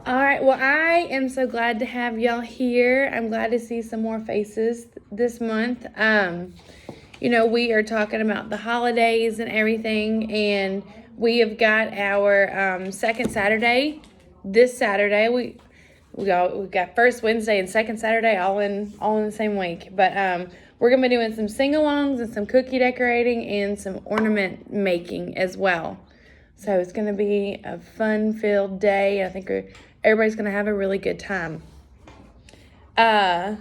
All right. Well, I am so glad to have y'all here. I'm glad to see some more faces this month. We are talking about the holidays and everything, and we have got our second Saturday. This Saturday, we got first Wednesday and second Saturday all in the same week. But we're gonna be doing some sing-alongs and some cookie decorating and some ornament making as well. So it's gonna be a fun-filled day. I think everybody's gonna have a really good time. I'm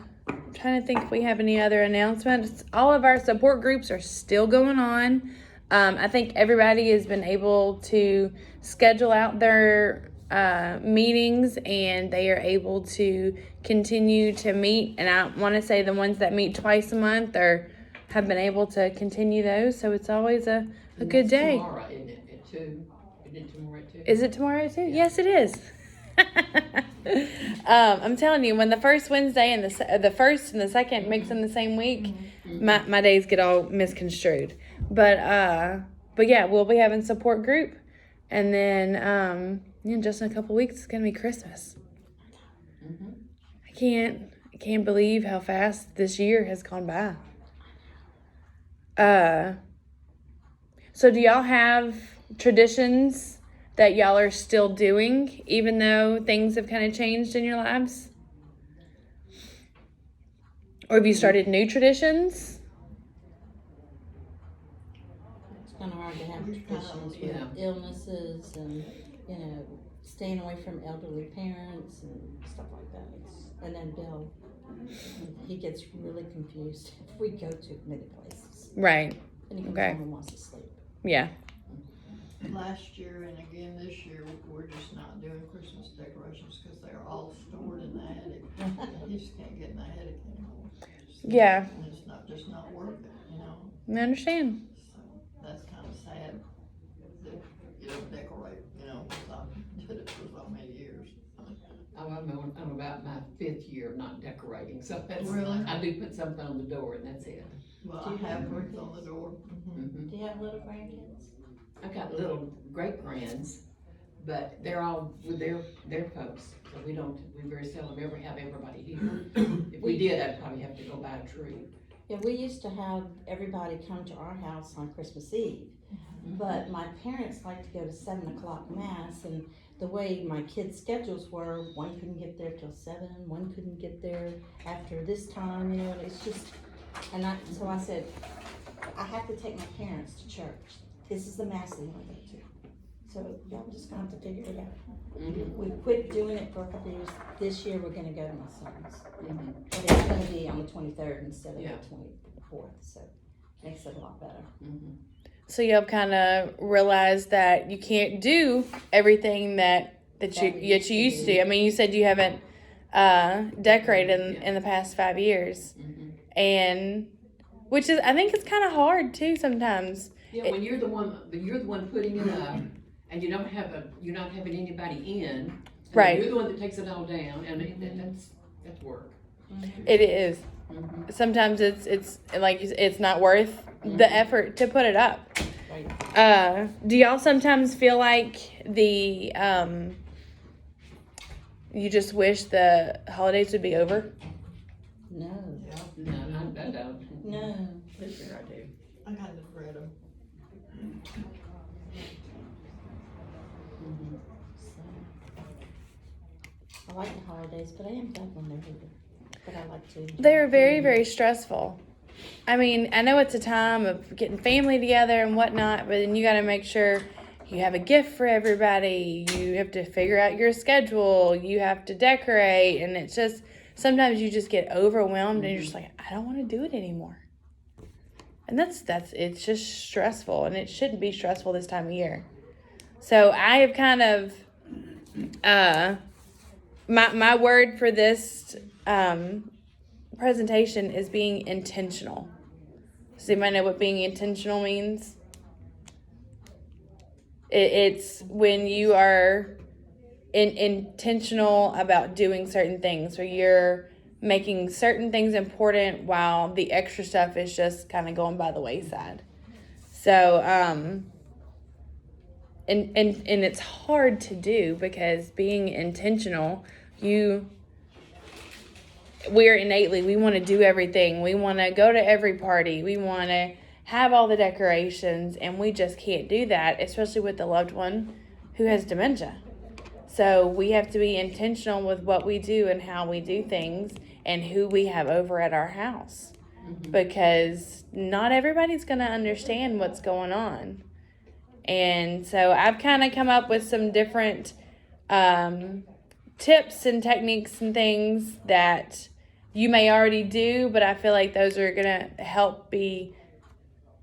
trying to think if we have any other announcements. All of our support groups are still going on. I think everybody has been able to schedule out their meetings, and they are able to continue to meet. And I want to say the ones that meet twice a month have been able to continue those. So it's always a good day. Tomorrow, isn't it? At 2? Isn't it tomorrow at 2? Is it tomorrow too? Yeah. Yes, it is. I'm telling you, when the first Wednesday and the first and the second mix in the same week, my days get all misconstrued. But yeah, we'll be having support group, and then just in a couple weeks it's gonna be Christmas. I can't believe how fast this year has gone by. So do y'all have traditions that y'all are still doing, even though things have kind of changed in your lives? Or have you started new traditions? It's kind of hard to have traditions with illnesses and, staying away from elderly parents and stuff like that. And then Bill, he gets really confused if we go to many places. Right. And he comes home and wants to sleep. Yeah. Last year and again this year, we're just not doing Christmas decorations because they're all stored in the attic. You just can't get in the attic anymore. Yeah. And it's just not worth it, I understand. So that's kind of sad that you don't decorate, because I did it for so many years. I'm about my 5th year of not decorating, so that's Really? I do put something on the door, and that's it. Well, I have bricks on the door. Do you have little grandkids? I got little great grands, but they're all with their folks, so we very seldom ever have everybody here. If we did, I'd probably have to go buy a tree. Yeah, we used to have everybody come to our house on Christmas Eve. But my parents liked to go to 7 o'clock mass, and the way my kids' schedules were, one couldn't get there till 7, one couldn't get there after this time, and it's just, so I said, I have to take my parents to church. This is the mass they want to go to. So y'all just gonna have to figure it out. We quit doing it for a couple of years. This year we're gonna go to my son's. But it's gonna be on the 23rd instead of the 24th, so makes it a lot better. So y'all kind of realize that you can't do everything that you used to do. I mean, you said you haven't decorated in the past 5 years, and which is, I think it's kind of hard too sometimes. Yeah, when you're the one putting it up, and you're not having anybody in. Right. You're the one that takes it all down, and that's work. It is. Sometimes it's like it's not worth the effort to put it up. Right. Do y'all sometimes feel like you just wish the holidays would be over? No. No, I don't. No. This year I do. I kind of read them. I like the holidays, but I am glad when they're here. But I like to enjoy They're very, very stressful. I mean, I know it's a time of getting family together and whatnot, but then you got to make sure you have a gift for everybody. You have to figure out your schedule. You have to decorate, and it's just sometimes you just get overwhelmed and you're just like, I don't want to do it anymore. And it's just stressful, and it shouldn't be stressful this time of year. So I have kind of my word for this presentation is being intentional. Does anybody know what being intentional means? It's when you are intentional about doing certain things, or you're making certain things important while the extra stuff is just kind of going by the wayside. So and it's hard to do because being intentional, we're innately, we want to do everything. We want to go to every party. We want to have all the decorations, and we just can't do that, especially with a loved one who has dementia. So we have to be intentional with what we do and how we do things and who we have over at our house. Because not everybody's going to understand what's going on. And so I've kind of come up with some different tips and techniques and things that you may already do, but I feel like those are going to help the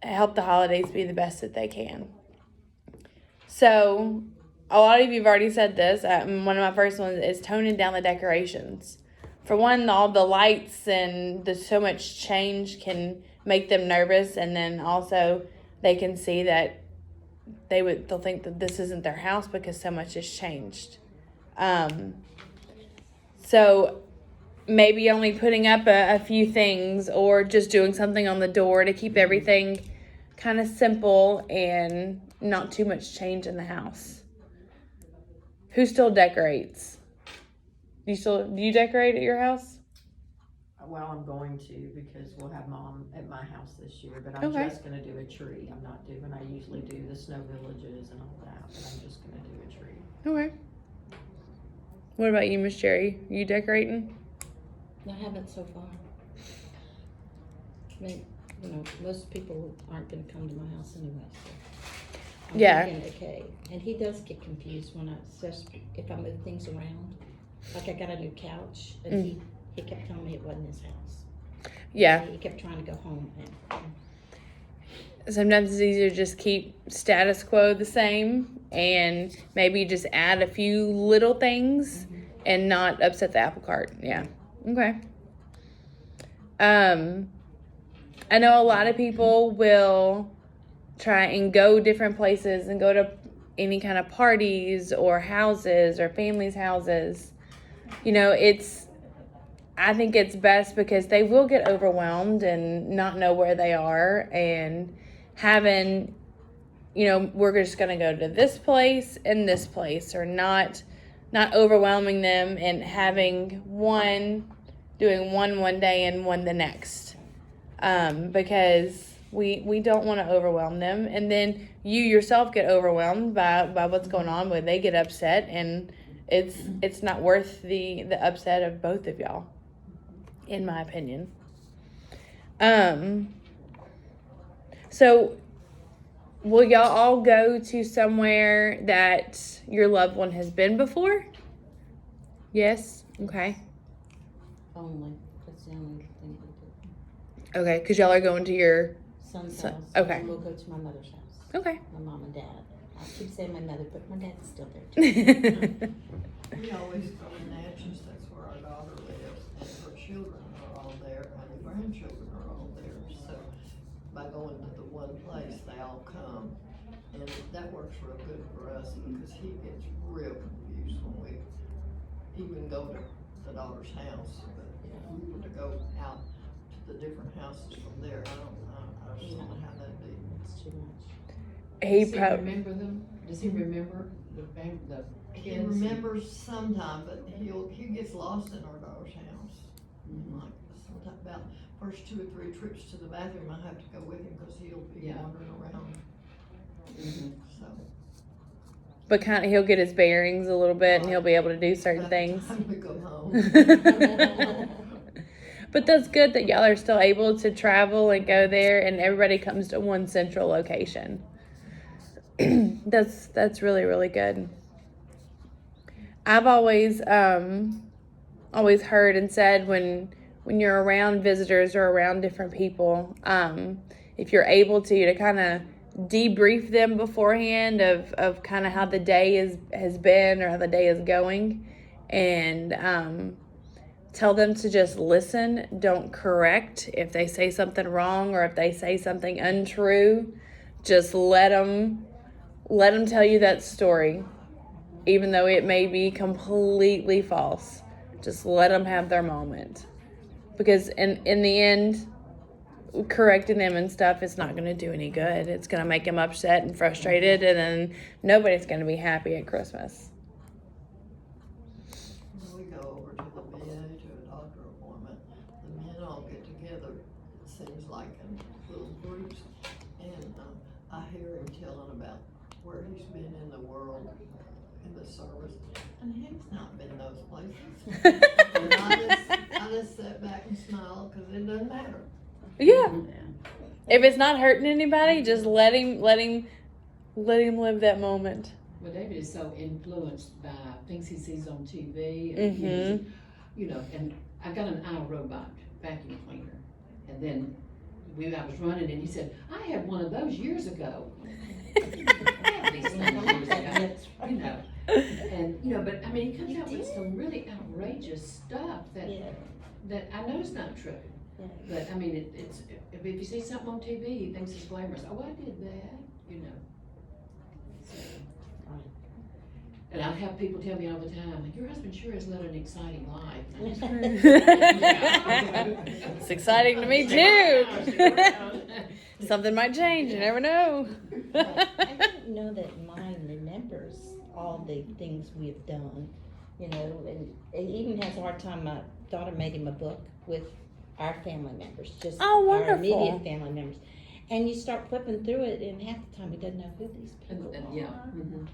holidays be the best that they can. So a lot of you have already said this. One of my first ones is toning down the decorations. For one, all the lights and so much change can make them nervous, and then also they can see that they'll think that this isn't their house because so much has changed. So maybe only putting up a few things, or just doing something on the door to keep everything kind of simple and not too much change in the house. Who still decorates? Do you decorate at your house? Well, I'm going to, because we'll have Mom at my house this year, but I'm just gonna do a tree. I'm not doing, I usually do the snow villages and all that, but I'm just gonna do a tree. Okay. What about you, Miss Jerry? You decorating? I haven't so far. I mean, most people aren't gonna come to my house anyway, so. I'm Yeah. thinking, okay, and he does get confused especially if I move things around. Like I got a new couch, and he kept telling me it wasn't his house. Yeah. He kept trying to go home, and Sometimes it's easier to just keep status quo the same and maybe just add a few little things and not upset the apple cart. Yeah. Okay. I know a lot of people will try and go different places and go to any kind of parties or houses or families' houses. I think it's best because they will get overwhelmed and not know where they are, and having, we're just going to go to this place and this place, or not overwhelming them and having doing one day and one the next, because we don't want to overwhelm them, and then you yourself get overwhelmed by what's going on, when they get upset, and it's not worth the upset of both of y'all, in my opinion. So will y'all all go to somewhere that your loved one has been before? Yes? Okay. only, that's the only thing we do. Okay, because y'all are going to your... Son's So- house. okay. And we'll go to my mother's house. Okay. My mom and dad. I keep saying my mother, but my dad's still there too. We always go to Natchez, that's where our daughter lives, and her children are all there, and the grandchildren are all there, so by going to the one place, they all come. And that works real good for us, because he gets real confused when we even go to the daughter's house, but to go out to the different houses from there, I just don't know how that'd be. It's too much. Does he remember them? Does he remember the He kids? remembers sometime, but he gets lost in our daughter's house. And like, sometime about first 2 or 3 trips to the bathroom, I have to go with him, cause he'll be Yeah. wandering around, so. But he'll get his bearings a little bit, and he'll be able to do certain By the things. time we go home. But that's good that y'all are still able to travel and go there, and everybody comes to one central location. That's really, really good. I've always heard and said, when you're around visitors or around different people, if you're able to kind of debrief them beforehand of kind of how the day has been, or how the day is going, and tell them to just listen. Don't correct if they say something wrong, or if they say something untrue. Just let them tell you that story, even though it may be completely false. Just let them have their moment, because in the end, correcting them and stuff is not going to do any good. It's going to make them upset and frustrated, and then nobody's going to be happy at Christmas. When we go over to the VA to a doctor appointment, the men all get together, it seems like in little groups, and I hear him telling about where he's been in the world in the service, and he's not been those places. And I just sit back and smile, cause it doesn't matter. Yeah. If it's not hurting anybody, just let him live that moment. Well, David is so influenced by things he sees on TV. And, you know, and I got an iRobot vacuum cleaner. And then I was running, and he said, I had one of those years ago. I had these things years ago, you know. And, you know, but I mean, he comes out with some really outrageous stuff that I know is not true. But I mean, it's if you see something on TV, he thinks it's glamorous. Oh, I did that, you know. So, and I have people tell me all the time, your husband sure has led an exciting life. It's exciting to me too. Something might change, you never know. I don't know that mine remembers all the things we've done, you know, and it even has a hard time. My daughter made him a book with our family members, just our immediate family members. And you start flipping through it, and half the time he doesn't know who these people are. Yeah. And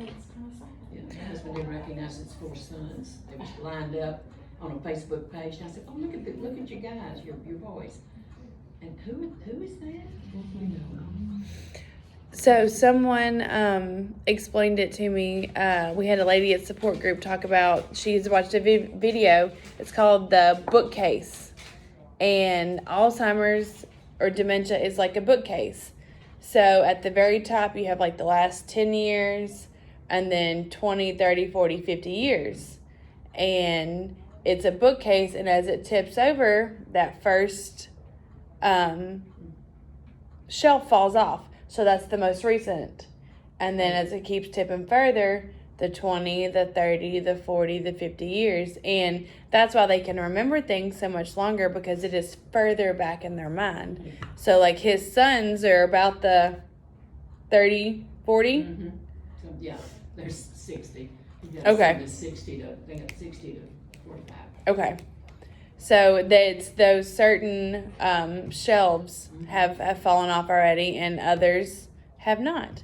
it's kind of sad. Yeah, my husband didn't recognize his 4 sons. They were lined up on a Facebook page, and I said, "Oh, look at you guys, your boys." And who is that? You know. So someone explained it to me. We had a lady at support group talk about, she's watched a video. It's called The Bookcase. And Alzheimer's or dementia is like a bookcase. So at the very top, you have like the last 10 years and then 20, 30, 40, 50 years. And it's a bookcase, and as it tips over, that first shelf falls off. So that's the most recent. And then as it keeps tipping further, the 20, the 30, the 40, the 50 years. And that's why they can remember things so much longer, because it is further back in their mind. So like his sons are about the 30, 40. So, yeah, there's 60. Okay. They got 60 to 45. Okay. So that's those certain shelves have fallen off already, and others have not.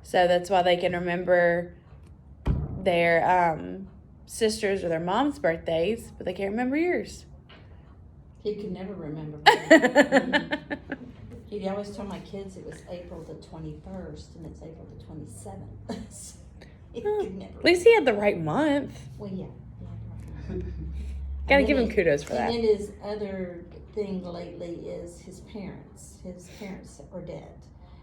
So that's why they can remember their sisters or their mom's birthdays, but they can't remember yours. He could never remember mine. He'd always tell my kids it was April the 21st, and it's April the 27th. So he could never. At least he had the right month. Well, yeah. Right. Gotta give him kudos for that. And then his other thing lately is his parents. His parents are dead.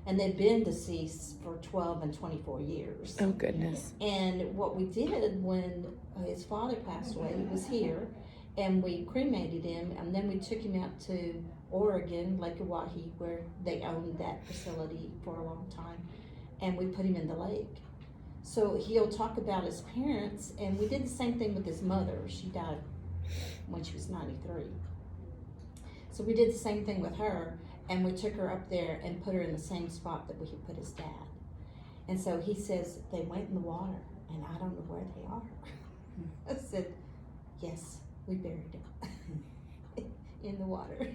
And they've been deceased for 12 and 24 years. Oh, goodness. And what we did when his father passed away, he was here, and we cremated him, and then we took him out to Oregon, Lake Oahe, where they owned that facility for a long time, and we put him in the lake. So he'll talk about his parents, and we did the same thing with his mother. She died when she was 93. So we did the same thing with her, and we took her up there and put her in the same spot that we had put his dad. And so he says, they went in the water, and I don't know where they are. I said, yes, we buried him in the water.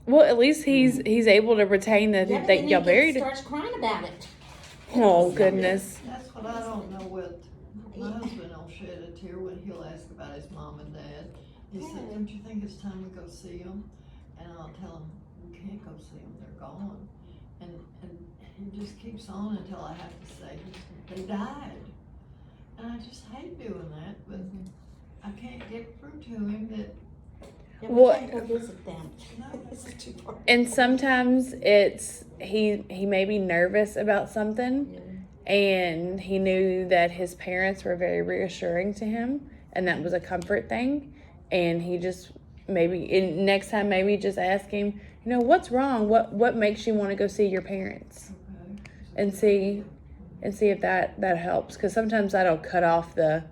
Well, at least he's able to retain that y'all buried him. Starts crying about it. Oh, goodness. That's what I don't know with, my husband will shed a tear when he'll ask about his mom and dad. He said, don't you think it's time to go see them? And I'll tell him, we can't go see them, they're gone. And he just keeps on until I have to say, they died. And I just hate doing that, but I can't get through to him that. Yeah, Well, we can't go visit them. No. It's too far. And sometimes it's he may be nervous about something, and he knew that his parents were very reassuring to him, and that was a comfort thing. And he just next time maybe just ask him, what's wrong? What makes you want to go see your parents? Okay. And see if that helps, because sometimes that'll cut off the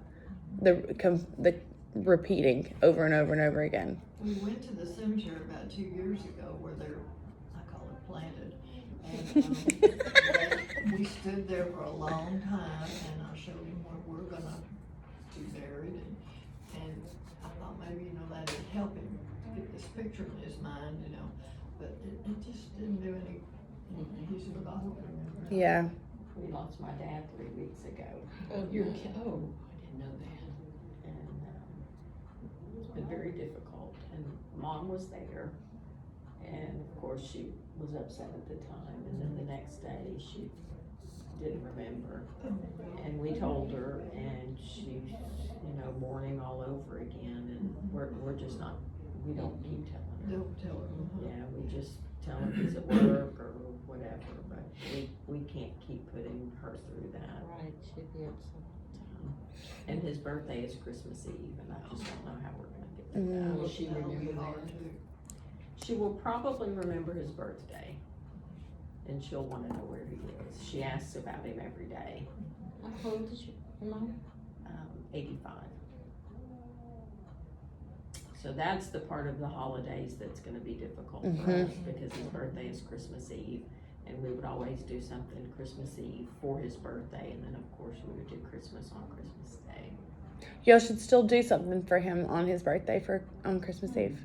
repeating over and over and over again. We went to the cemetery about 2 years ago where they're, I call it planted. And we stood there for a long time and I showed him what we're gonna be buried and I thought maybe, that'd help him get this picture in his mind, but it just didn't do any, he said, "Look, I hope I remember." Yeah. We lost my dad 3 weeks ago. Oh, I didn't know that. And it's been very difficult. And Mom was there, and of course she was upset at the time. And then the next day she didn't remember, and we told her, and she's mourning all over again. And we're just not. We don't keep telling her. Don't tell him. Yeah, we just tell her he's at work or whatever. But we can't keep putting her through that. Right, she'd be upset. And his birthday is Christmas Eve, and I just don't know how we're gonna get through that. Will she That'll be remember hard that? too. She will probably remember his birthday, and she'll wanna know where he is. She asks about him every day. How old is your mom? 85. So that's the part of the holidays that's gonna be difficult for Mhm. us, because his birthday is Christmas Eve, and we would always do something Christmas Eve for his birthday, and then of course we would do Christmas on Christmas Day. Y'all should still do something for him on his birthday on Christmas Eve.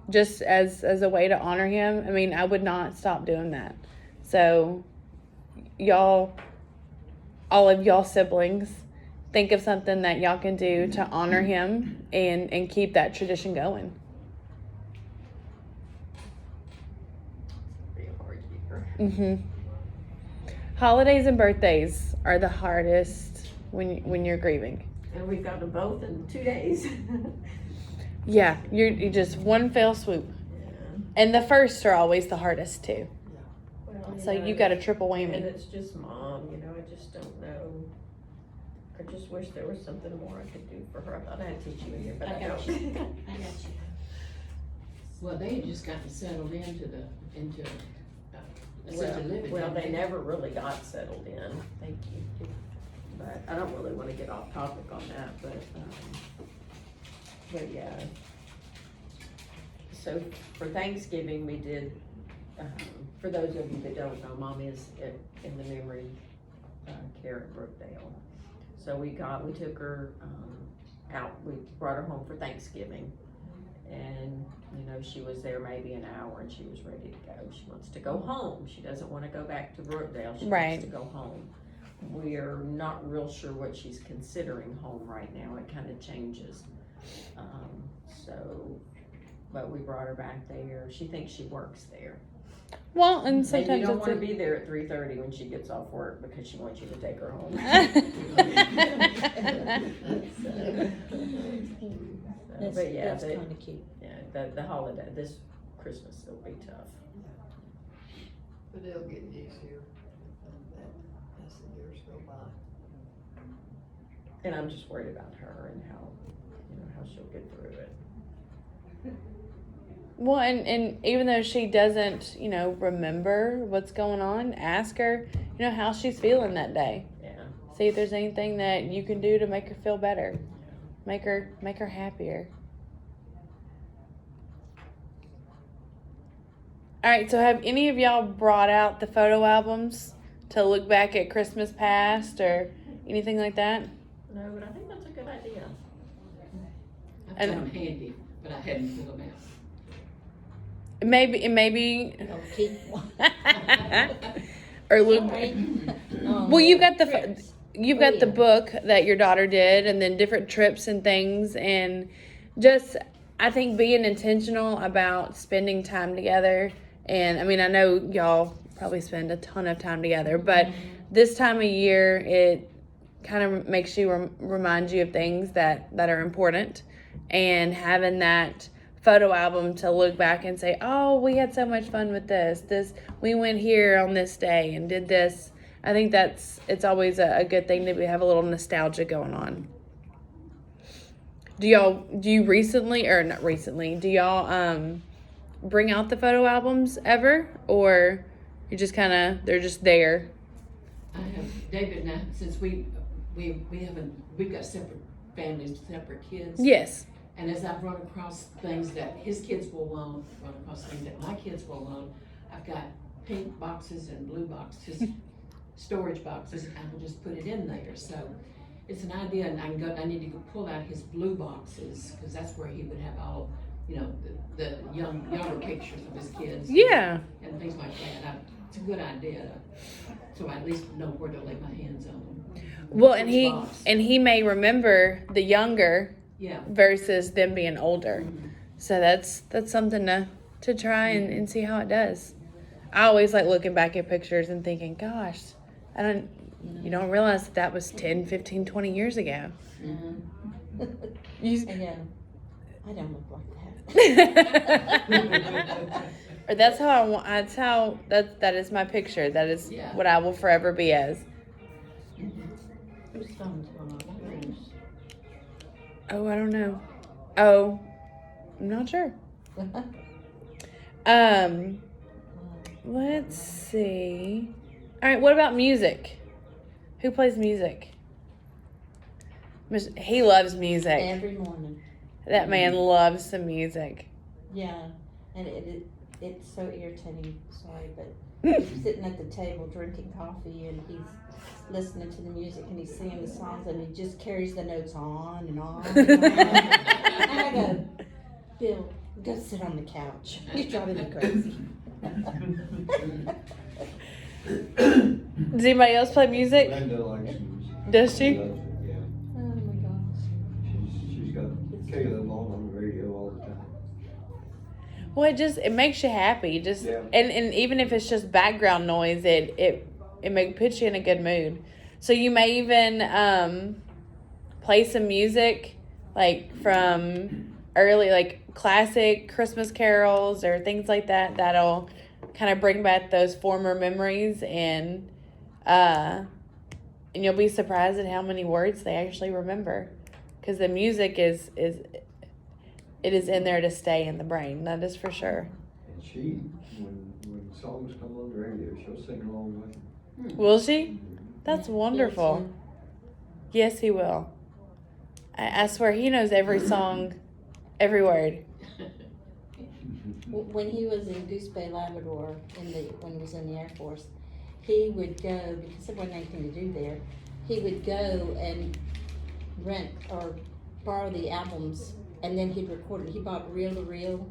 Just as a way to honor him. I mean, I would not stop doing that. So y'all, all of y'all siblings, think of something that y'all can do to honor him and keep that tradition going. Be a hard year. Mm-hmm. Holidays and birthdays are the hardest when you're grieving. And we've got them both in 2 days. Yeah, you just one fell swoop. And the first are always the hardest too. Well, So you got a triple And whammy. it's just Mom, I just don't know. I just wish there was something more I could do for her. I thought I'd teach you in here, but I I got don't. you. I got you. Well, they had just gotten settled into assisted living. Well, didn't they never really got settled in. Thank you. But I don't really wanna get off topic on that, but yeah. So for Thanksgiving, we did, for those of you that don't know, Mom is in the memory care at Brookdale. So we took her out, we brought her home for Thanksgiving. And, she was there maybe an hour and she was ready to go. She wants to go home. She doesn't wanna go back to Brookdale. She Right. wants to go home. We're not real sure what she's considering home right now. It kinda changes. But we brought her back there. She thinks she works there. Well, and And you sometimes don't it's wanna be there at 3:30 when she gets off work because she wants you to take her home. That's, But yeah, that's kinda cute. the holiday, this Christmas will be tough. But it'll get easier as the years go by. And I'm just worried about her and how she'll get through it. Well, and even though she doesn't, remember what's going on, ask her, how she's feeling that day. Yeah. See if there's anything that you can do to make her feel better. Make her happier. All right, so have any of y'all brought out the photo albums to look back at Christmas past or anything like that? No, but I think that's a good idea. I found them handy, but I hadn't pulled them out. Maybe I'll keep one. or look. Sorry. Well, you got the Trips. you've Oh, got the yeah. book that your daughter did, and then different trips and things, and just I think being intentional about spending time together. And I mean, I know y'all probably spend a ton of time together, but this time of year, it kind of makes you remind you of things that are important, and having that photo album to look back and say, oh, we had so much fun with this, we went here on this day and did this. I think it's always a good thing to have a little nostalgia going on. Do y'all bring out the photo albums ever, or you just they're just there? I have David and I, since we've got separate families, separate kids. Yes. And as I've run across things that his kids will loan, run across things that my kids will loan, I've got pink boxes and blue boxes, storage boxes, and I'll just put it in there. So it's an idea, and I need to go pull out his blue boxes, because that's where he would have all, the younger pictures of his kids. Yeah. And things like that. It's a good idea, so I at least know where to lay my hands on them. Well, Which box. and he may remember the younger Yeah. versus them being older. Mhm. So that's something to try and see how it does. I always like looking back at pictures and thinking, gosh, you don't realize that was 10, 15, 20 years ago. You, Yeah, I don't look like that. or that's how that is my picture. That is Yeah. what I will forever be as. Whose phone's going on? Oh, I don't know. Oh, I'm not sure. Let's see. All right, what about music? Who plays music? He loves music. Every morning. That man loves some music. Yeah, and it's so irritating. Sorry, but he's sitting at the table drinking coffee, and he's listening to the music, and he's singing the songs, and he just carries the notes on and on. And, on. And I go, Bill, go sit on the couch. You're driving me crazy. Does anybody else play music? Linda likes music. Does she? Loves it, yeah. Oh my gosh. She's got Caleb on the radio all the time. Well, it makes you happy. Just Yeah. and even if it's just background noise, it puts you in a good mood. So you may even play some music like from early, like classic Christmas carols or things like that. That'll kind of bring back those former memories, and you'll be surprised at how many words they actually remember, because the music is in there to stay in the brain. That is for sure. And she, when songs come on the radio, she'll sing along with them. Will she? That's wonderful. Yes, he will. I swear he knows every song, every word. When he was in Goose Bay, Labrador, when he was in the Air Force, he would go, because there wasn't anything to do there, he would go and rent or borrow the albums, and then he'd record it. He bought reel to reel,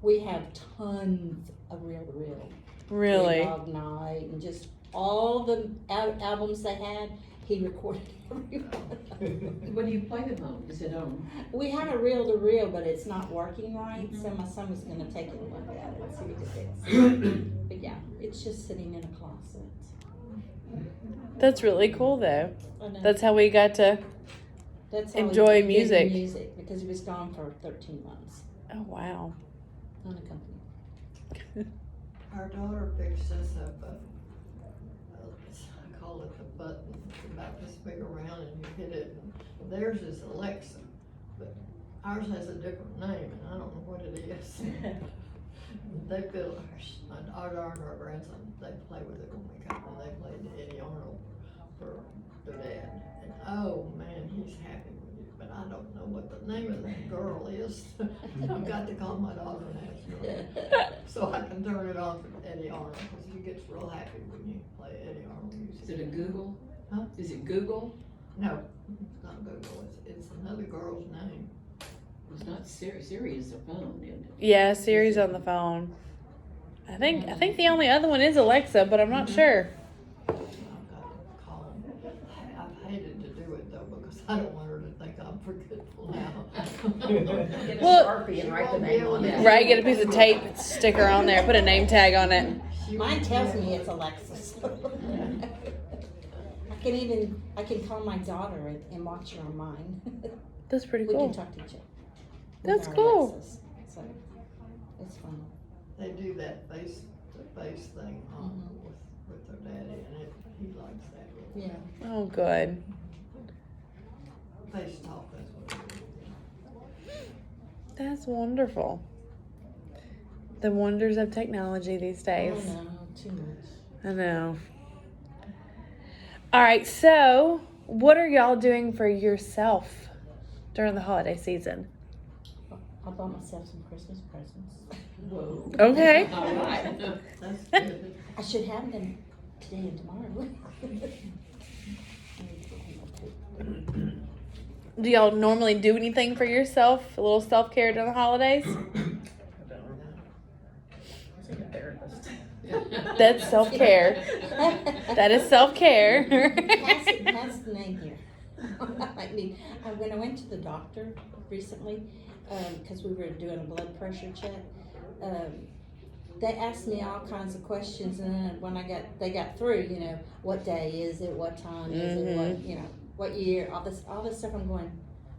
We have tons of reel to reel. Really? Dog Night, and just all the albums they had, he recorded every one. What do you play them on? Is it on? We have a reel to reel, but it's not working right, so my son was gonna take it and look at it and see what it fix. But yeah, it's just sitting in a closet. That's really cool, though. I know. That's how we got to. That's how enjoy he did music. the music, because he was gone for 13 months, Oh, wow. unaccompanied. Our daughter fixed us up I call it the button, it's about this big around and you hit it, and theirs is Alexa, but ours has a different name and I don't know what it is. They feel, our daughter and our grandson, they play with it when we come, and they played Eddie Arnold for their dad. And oh man, he's happy with it, but I don't know what the name of that girl is. I've got to call my daughter and ask her, so I can turn it on for Eddie Arnold, because he gets real happy when you play Eddie Arnold music. Is it a Google? Huh? Is it Google? No, it's not Google, it's another girl's name. It's not Siri. Siri is the phone, isn't it? Yeah, Siri's on the phone. I think the only other one is Alexa, but I'm not sure. I've got to call him. I've hated to do it though, because I don't want her to think I'm forgetful now. Get a Well- Sharpie and write the name on it. Right, get a piece of tape, stick her on there, put a name tag on it. Mine tells me it's Alexis. I can call my daughter and watch her on mine. That's pretty We can cool. talk to each other. That's with our cool. Alexis. So, it's fun. They do that face-to-face thing with their daddy, and he likes that. Yeah. Oh, good. Face talk, that's what it is. That's wonderful. The wonders of technology these days. Oh no, too much. I know. All right, so what are y'all doing for yourself during the holiday season? I bought myself some Christmas presents. Whoa. Okay. All right. That's good. I should have them today and tomorrow. Do y'all normally do anything for yourself? A little self-care during the holidays? I don't know. I was a therapist. That's self-care. That is self-care. Pass the name here. I mean, when I went to the doctor recently, because we were doing a blood pressure check, they asked me all kinds of questions, and then when they got through, what day is it, what time is it, what year, all this stuff. I'm going,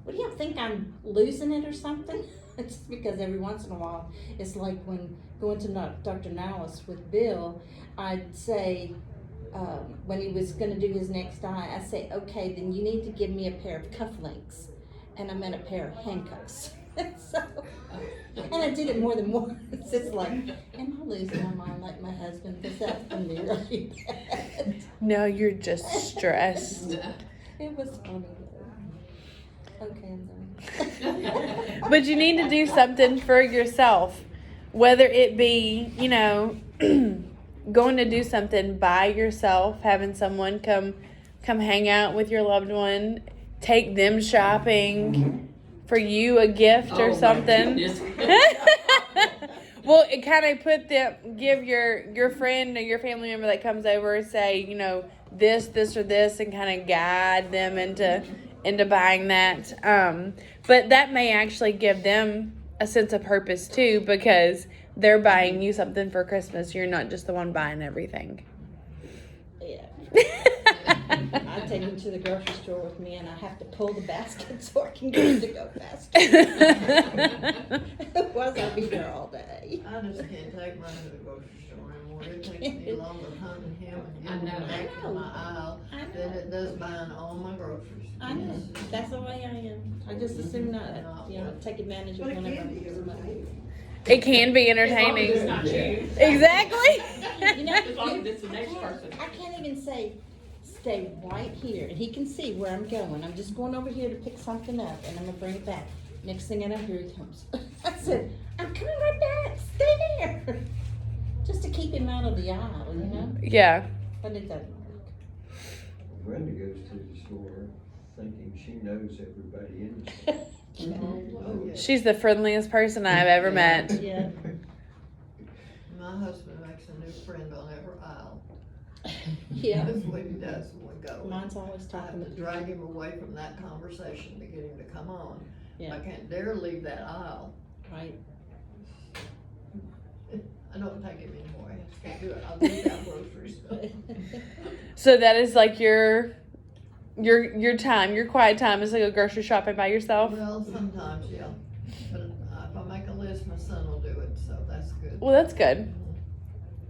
what do y'all think, I'm losing it or something? It's because every once in a while, it's like when going to Dr. Nowlis with Bill, I'd say, when he was going to do his next eye, I say, okay, then you need to give me a pair of cufflinks, and I meant a pair of handcuffs. And I did it more than once. It's like, am I losing my mind like my husband? Because that's going to be really bad. No, you're just stressed. It was funny though. Okay, I'm done. But you need to do something for yourself. Whether it be, going to do something by yourself, having someone come hang out with your loved one, take them shopping, for you a gift or something. Well, it kind of give your friend or your family member that comes over, say, this or this, and kind of guide them into buying that. But that may actually give them a sense of purpose too, because they're buying you something for Christmas. You're not just the one buying everything. Yeah. I take him to the grocery store with me, and I have to pull the basket so I can get him to go faster. Otherwise, I'll be there all day. I just can't take mine to the grocery store anymore. It takes me longer hunting him and getting him back in my aisle than it does buying all my groceries. I know. That's the way I am. I just assume not, take advantage of But it whenever can be somebody. It can be entertaining. It's not you. Exactly. You know, As long as it's the next person. I can't even say, stay right here, and he can see where I'm going. I'm just going over here to pick something up, and I'm gonna bring it back. Next thing I know, here he comes. I said, I'm coming right back. Stay there. Just to keep him out of the aisle, Yeah. But it doesn't work. Brenda goes to the store thinking she knows everybody in the store. Oh, yeah. She's the friendliest person I've ever met. Yeah. My husband makes a new friend on every aisle. Yeah. That's what he does when we go. Mine's always I have talking to to drag him away from that conversation to get him to come on. Yeah. I can't dare leave that aisle. Right. I don't take him anymore. I just can't do it. I'll do that grocery stuff. So that is like your time, your quiet time is to go grocery shopping by yourself. Well, sometimes, yeah. But if I make a list, my son will do it, so that's good. Well, that's good.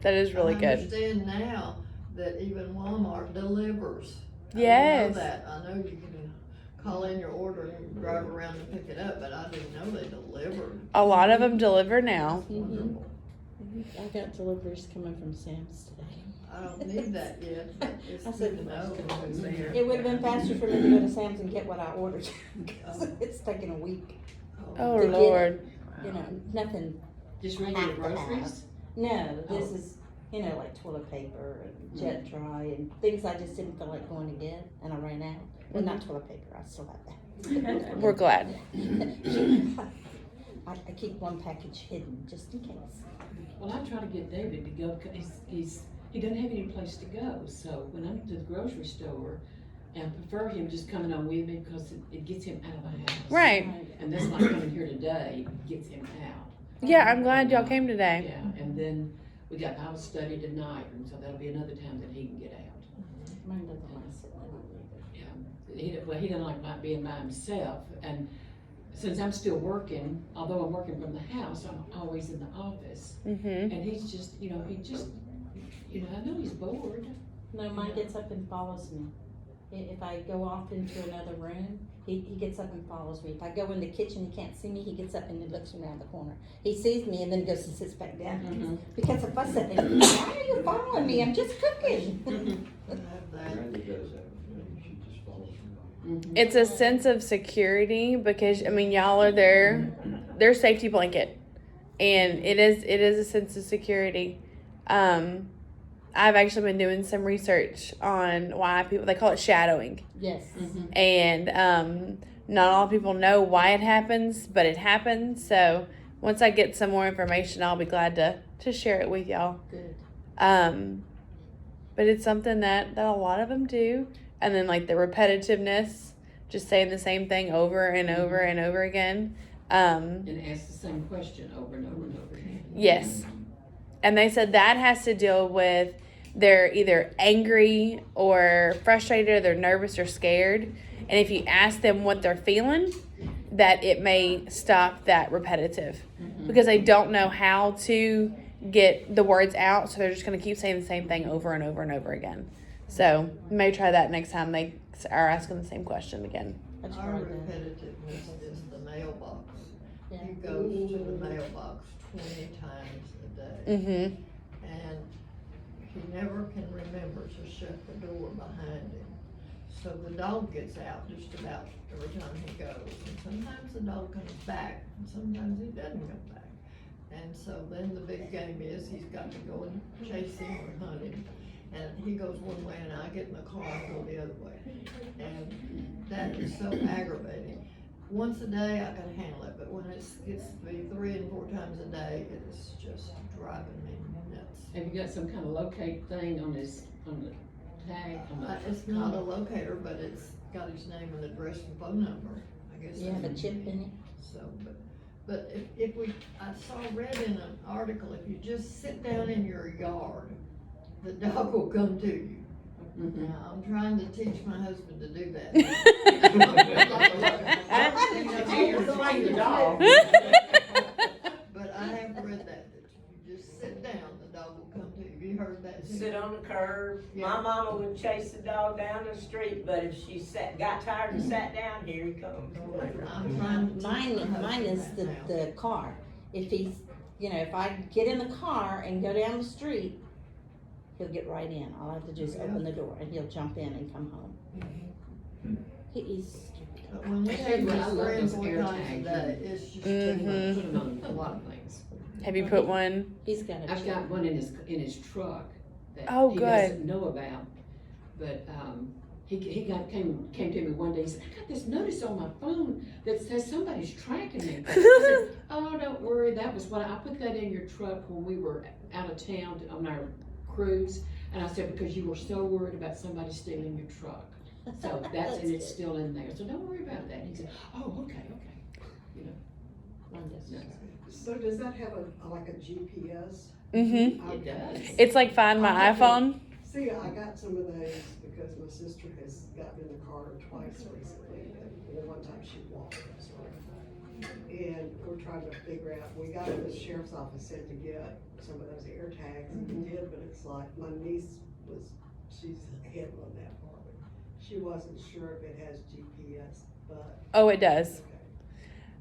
That is really I good. understand now that even Walmart delivers. Yes. I didn't know that. I know you can call in your order and drive around and pick it up, but I didn't know they delivered. A lot of them deliver now. Wonderful. I got deliveries coming from Sam's today. I don't need that yet, but it's I good said, to know who's there. It would have been faster for me to go to Sam's and get what I ordered. 'Cause it's taken a week. Oh, To get Lord. Nothing. Just regular groceries? No, this is, like toilet paper and jet dry and things I just didn't feel like going to get, and I ran out. Well, not toilet paper, I still have that. We're glad. I keep one package hidden, just in case. Well, I try to get David to go, cause he doesn't have any place to go, so when I'm to the grocery store, and I prefer him just coming on with me, because it gets him out of the house. Right. And that's like coming here today, gets him out. Yeah, I'm glad y'all came today. Yeah, and then we got Bible study tonight, and so that'll be another time that he can get out. Mine doesn't want to sit there either. Yeah, he doesn't like not being by himself, and since I'm still working, although I'm working from the house, I'm always in the office. Mm-hmm. And he's just, I know he's bored. No, mine gets up and follows me. If I go off into another room, he gets up and follows me. If I go in the kitchen, he can't see me, he gets up and he looks around the corner. He sees me and then goes and sits back down. Mhm. Because if I sit there, why are you following me? I'm just cooking. I have that. Brenda does that with me. She just follows It's a sense of security because, I mean, y'all are their safety blanket. And it is a sense of security. I've actually been doing some research on why people, they call it shadowing. Yes. And not all people know why it happens, but it happens. So once I get some more information, I'll be glad to share it with y'all. Good. But it's something that a lot of them do. And then like the repetitiveness, just saying the same thing over and over and over again. And ask the same question over and over and over again. Yes. And they said that has to deal with they're either angry or frustrated, or they're nervous or scared. And if you ask them what they're feeling, that it may stop that repetitive. Because they don't know how to get the words out, so they're just going to keep saying the same thing over and over and over again. So you may try that next time they are asking the same question again. That's Our right. Then. repetitiveness is the mailbox. Yeah. He goes to the mailbox 20 times a day. Mm-hmm. And he never can remember to shut the door behind him. So the dog gets out just about every time he goes. And sometimes the dog comes back, and sometimes he doesn't come back. And so then the big game is he's got to go and chase him or hunt him. And he goes one way and I get in the car and go the other way. And that is so aggravating. Once a day I can handle it, but when it gets to be 3 and 4 times a day, it is just driving me nuts. Have you got some kind of locate thing on the tag? It's not a locator, but it's got his name and address and phone number, I guess. You have a chip in it? So, but if I read in an article, if you just sit down in your yard, the dog will come to you. Now, I'm trying to teach my husband to do that. But I have read that you just sit down, the dog will come to you. Have you heard that too? Sit on the curb. Yeah. My mama would chase the dog down the street, but if she got tired and sat down, here he comes. I'm trying to teach my Mine is husband that now. the car. If he's, if I get in the car and go down the street, he'll get right in. All I have to do is open the door and he'll jump in and come home. He's But when we I have love this 3 and those 4 air times a tags. day, it's just too Mhm. Put them on a lot of things. Have you put one? he's got a I've chip. got one in his truck that Oh, he good. doesn't know about, but, he came to me one day and said, I got this notice on my phone that says somebody's tracking me. I said, oh, don't worry, that was what, I put that in your truck when we were out of town on our cruise. And I said, because you were so worried about somebody stealing your truck. So that's, and it's still in there, so don't worry about that. And he said, oh, okay, you know. Mine does. No. So does that have like a GPS? Mm-hmm. It does. It's like Find My iPhone. See, I got some of those because my sister has gotten in the car twice recently, and one time she walked us around. And we're trying to figure out, we got the sheriff's office said to get some of those air tags, and we did, but it's like, my niece she's ahead on that part. She wasn't sure if it has GPS, but. Oh, it does. Okay.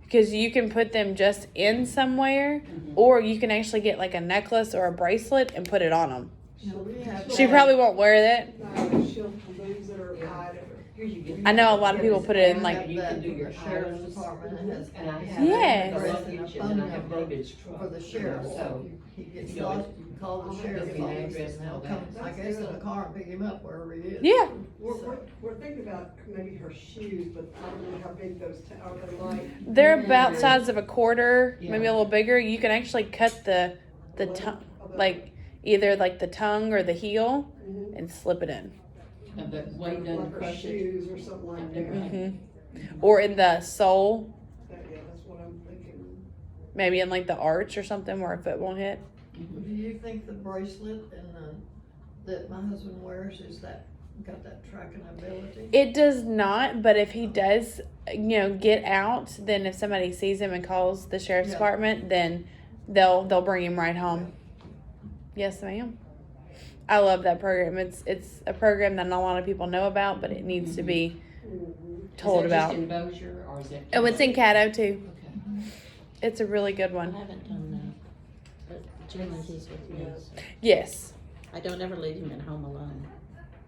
Because you can put them just in somewhere, or you can actually get like a necklace or a bracelet and put it on them. So we have She that. probably won't wear that. No, she'll lose it or hide it or. Here you get. I know a lot of people put it in like, You can do your sheriff's items. department has. And I have Yes. a luggage, and then I have David's truck. For the sheriff, So, so if he gets you know, lost, you can call the sheriff's give me an office address and and all they'll come, that. I guess, in a car and pick him up wherever he is. yeah, We're thinking about maybe her shoes, but I don't know how big those, are they like? they're about size of a quarter, Yeah. maybe a little bigger. You can actually cut the tongue, like either like the tongue or the heel, Mhm. and slip it in, But Wade doesn't Like her crush it. shoes or something like I've never that. had hmm or in the sole, Yeah, that's what I'm thinking. maybe in like the arch or something where a foot won't hit. Do you think the bracelet and that my husband wears, is that, got that tracking ability? It does not, but if he does, get out, then if somebody sees him and calls the sheriff's Yeah. department, then they'll bring him right home. Yes, ma'am. I love that program. It's a program that not a lot of people know about, but it needs to be Mhm. told Is that about. just in Bossier, or is it? Oh, it's in Caddo too. Okay. It's a really good I one. haven't done that, but generally he's with me. So. Yes. I don't ever leave him at home alone,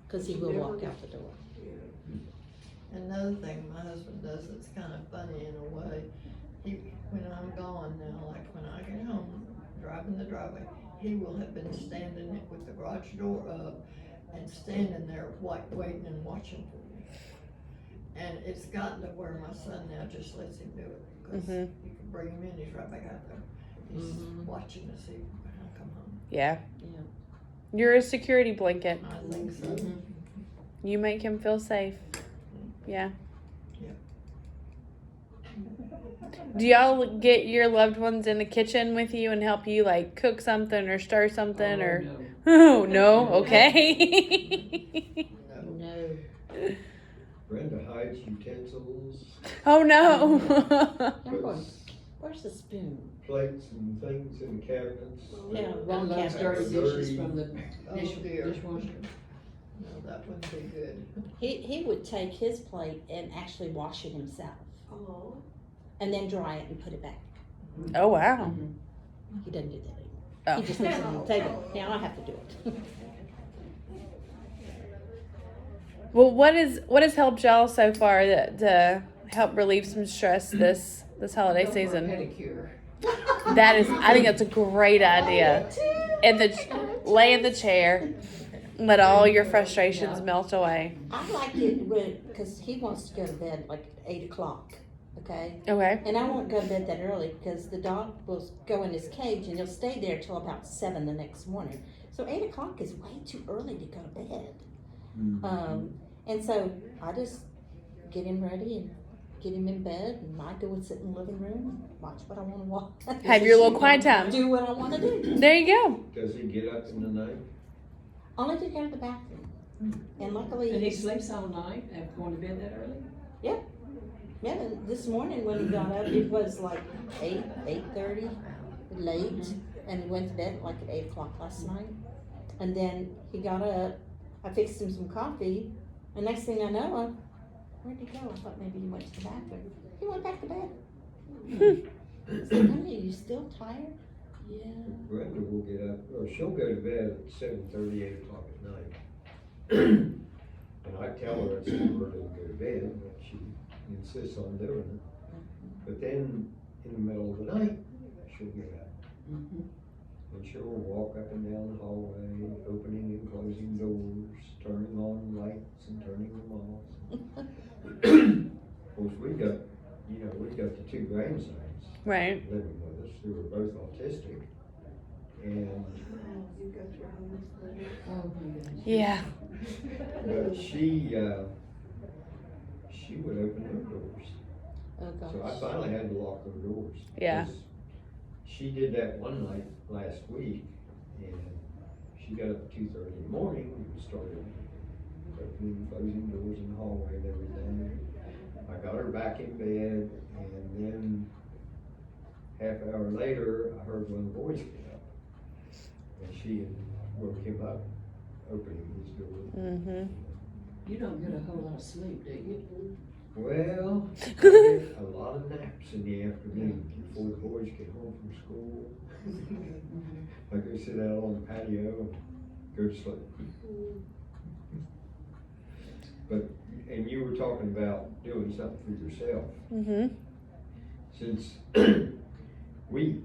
because he will walk out the door. Yeah. And another thing my husband does that's kind of funny in a way, when I'm gone now, like when I get home, driving the driveway, he will have been standing with the garage door up and standing there waiting and watching for me. And it's gotten to where my son now just lets him do it, because you can bring him in, he's right back out there. He's watching to see when I come home. Yeah. Yeah. You're a security blanket. I think so. You make him feel safe. Yeah. Yep. Do y'all get your loved ones in the kitchen with you and help you like cook something or stir something Oh, or? no. Oh no. Okay. No. Brenda hides utensils, Oh no. puts Where's the spoon? plates and things in the cabinets. Yeah, And wrong loves dirty cabinets. dishes from the Oh, dear. dishwasher. No, that wouldn't be good. He would take his plate and actually wash it himself, Oh, and then dry it and put it back. Oh wow. He doesn't do that anymore. Oh. He just leaves it on the table. Now I have to do it. Well, what has helped y'all so far to help relieve some stress this holiday Go for a season? pedicure. I think that's a great idea. And lay in the chair, let all your frustrations melt away. I like it because he wants to go to bed like at 8 o'clock. Okay. Okay. And I won't go to bed that early because the dog will go in his cage and he'll stay there till about 7 the next morning. So 8 o'clock is way too early to go to bed. And so I just get him ready and get him in bed, and I go and sit in the living room and watch what I want to watch. Have your little quiet time. Do what I want to do. There you go. Does he get up in the night? Only to go to the bathroom. And luckily, And he sleeps all night after going to bed that early? yeah, and this morning when he got up, it was like 8:30, late, and he went to bed like at 8 o'clock last night. And then he got up, I fixed him some coffee, and next thing I know, where'd he go? I thought maybe he went to the bathroom. He went back to bed. I said, honey, are you still tired? Yeah. Brenda will get up, or she'll go to bed at 7:30, 8 o'clock at night. And I tell her it's too early to go to bed, but she insists on doing it. But then, in the middle of the night, she'll get up. And she'll walk up and down the hallway, opening and closing doors, turning on lights and turning them off. Of course, we've got the two grandsons Right. living with us who are both autistic. And you got your hands full. Oh, my goodness. Yeah. but she would open her doors. Oh, gosh. So I finally had to lock her doors. Yeah. because She did that one night last week, and she got up at 2:30 in the morning and started opening and closing doors in the hallway and everything. I got her back in bed, and then half hour later, I heard one of the boys get up, and she had woke him up, opening his door. You don't get a whole lot of sleep, do you? Well, I get a lot of naps in the afternoon before the boys get home from school. I go sit out on the patio and go to sleep. But, and you were talking about doing something for yourself. Since we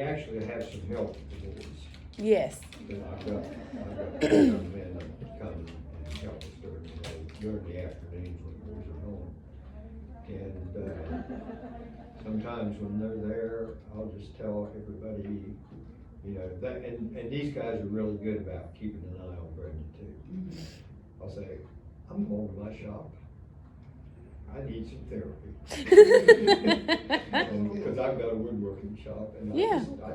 actually have some help with the boys. Yes. But I've got some men that come and help us during the afternoons when the boys are home. And sometimes when they're there, I'll just tell everybody, that, and these guys are really good about keeping an eye on Brenda too. I'll say, I'm going to my shop. I need some therapy. Because I've got a woodworking shop, and I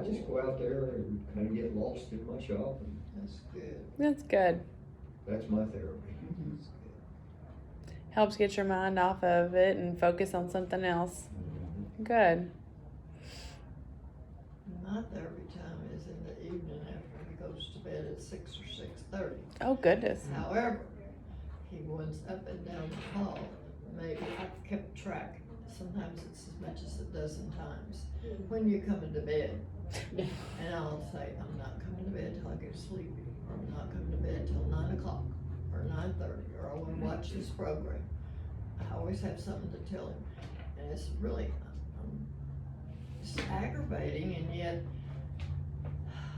just go out there and kind of get lost in my shop, and That's good. That's good. that's my therapy. Helps get your mind off of it and focus on something else. Good. My therapy time is in the evening after he goes to bed at 6 or 6:30. Oh goodness. However, he runs up and down the hall. Maybe I've kept track. Sometimes it's as much as a dozen times. When you're coming to bed, and I'll say, I'm not coming to bed till I get sleepy, or I'm not coming to bed till 9 o'clock, or 9:30, or I want to watch this program. I always have something to tell him, and it's really, it's aggravating, and yet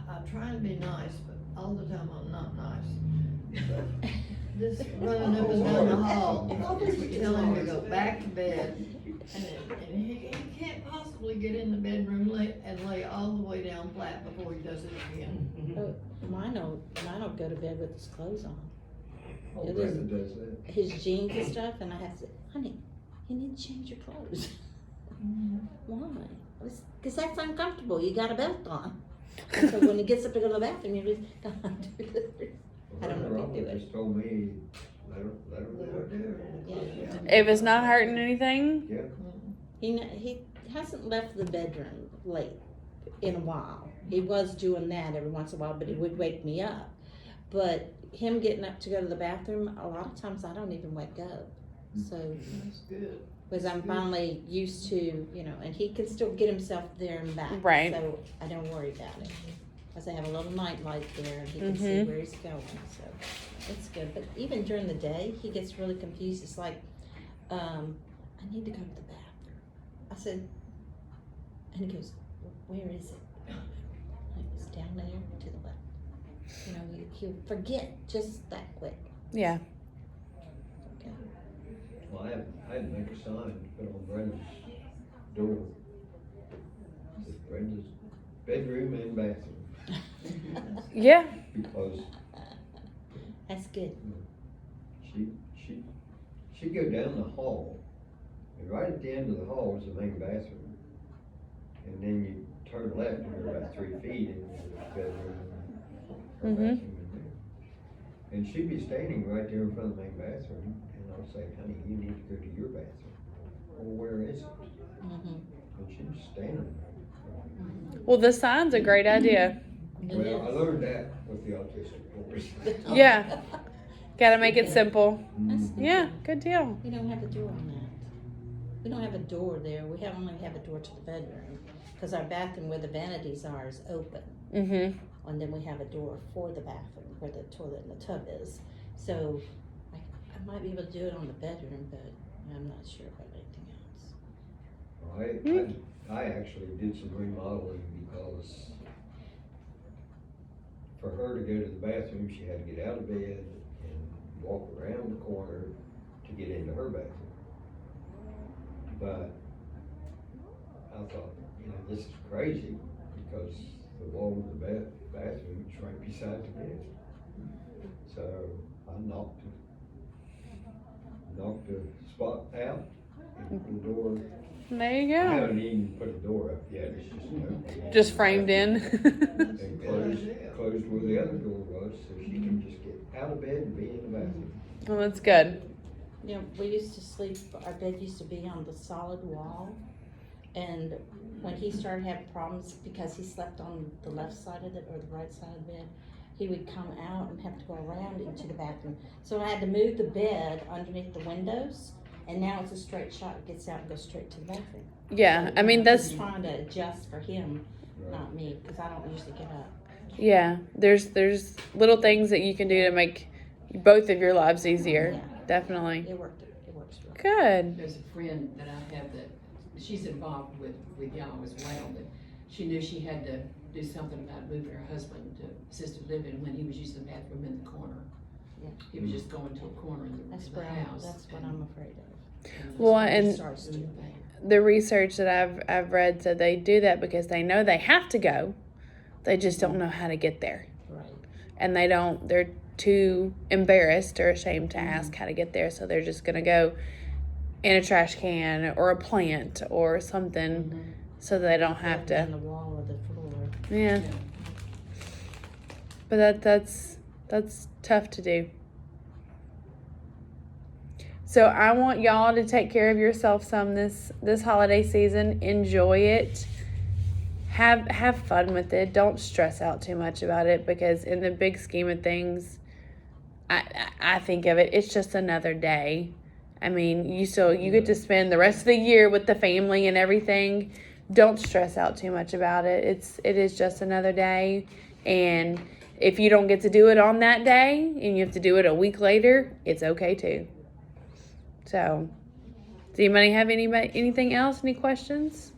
I'm trying to be nice, but all the time I'm not nice. But this running up and down the hall, telling him to go back to bed, and he can't possibly get in the bedroom and lay all the way down flat before he does it again. Oh, mine'll go to bed with his clothes on. Oh, It Brenda is- does that. His jeans and stuff, and I have to say, honey, you need to change your clothes. Why? Because that's uncomfortable. You got a belt on. And so when he gets up to go to the bathroom, you just gotta do this. I don't know if he'd do it. Just told me, let her do it. Yeah. If it's not hurting anything, Yeah. He hasn't left the bedroom late in a while. He was doing that every once in a while, but he would wake me up. But him getting up to go to the bathroom, a lot of times I don't even wake up. So, That's good. because I'm finally used to, and he can still get himself there and back. Right. So I don't worry about it. Because I have a little night light there and he can see Mhm. where he's going, so it's good. But even during the day, he gets really confused. It's like, I need to go to the bathroom. I said, and he goes, where is it? It's down there to the left. He'll forget just that quick. yeah. Okay. Well, I had to make a sign to put on Brenda's door. It says Brenda's bedroom and bathroom, Yeah. because That's good. she'd go down the hall, and right at the end of the hall is the main bathroom. And then you turn left and you're about 3 feet in the bedroom, her Mhm. bathroom in there. And she'd be standing right there in front of the main bathroom, and I'll say, honey, you need to go to your bathroom. Well, where is it? Mm-hmm. And she'd just stand there. Well, the sign's a great idea. Well, I learned that with the autistic boys. Yeah. Gotta make it simple. That's Mhm. Yeah, good deal. We don't have a door on that. We don't have a door there. We only have a door to the bedroom. Because our bathroom where the vanities are is open. Mhm. And then we have a door for the bathroom where the toilet and the tub is. So I might be able to do it on the bedroom, but I'm not sure about anything else. I actually did some remodeling because for her to go to the bathroom, she had to get out of bed and walk around the corner to get into her bathroom. But I thought, this is crazy because the wall of the bathroom is right beside the bed. So I knocked the spot out and put the door. There you I go. haven't even put a door up yet, it's just open. Just framed in. And closed where the other door was, so she can just get out of bed and be in the bathroom. Well, that's good. We used to sleep, our bed used to be on the solid wall. And when he started having problems because he slept on the left side of it or the right side of the bed, he would come out and have to go around into the bathroom. So I had to move the bed underneath the windows, and now it's a straight shot. It gets out and goes straight to the bathroom. Yeah, I mean, that's, Just trying to adjust for him, Right. not me, because I don't usually get up. yeah, there's little things that you can do to make both of your lives easier. Yeah. Definitely. It works really Good. There's a friend that I have that, she's involved with y'all as well, but she knew she had to do something about moving her husband to assisted living when he was using the bathroom in the corner. Yeah. He was just going to a corner in That's the what house. that's what I'm afraid of. Well, so he and- starts doing that. The research that I've read said they do that because they know they have to go. They just don't know how to get there. Right. And they're too embarrassed or ashamed to ask how to get there. So they're just going to go in a trash can or a plant or something so they don't have On to. the wall or the floor. Yeah. But that's tough to do. So I want y'all to take care of yourself some this holiday season. Enjoy it. Have fun with it. Don't stress out too much about it because in the big scheme of things, I think of it, it's just another day. I mean, you get to spend the rest of the year with the family and everything. Don't stress out too much about it. It is just another day, and if you don't get to do it on that day and you have to do it a week later, it's okay too. So anybody have anything else? Any questions?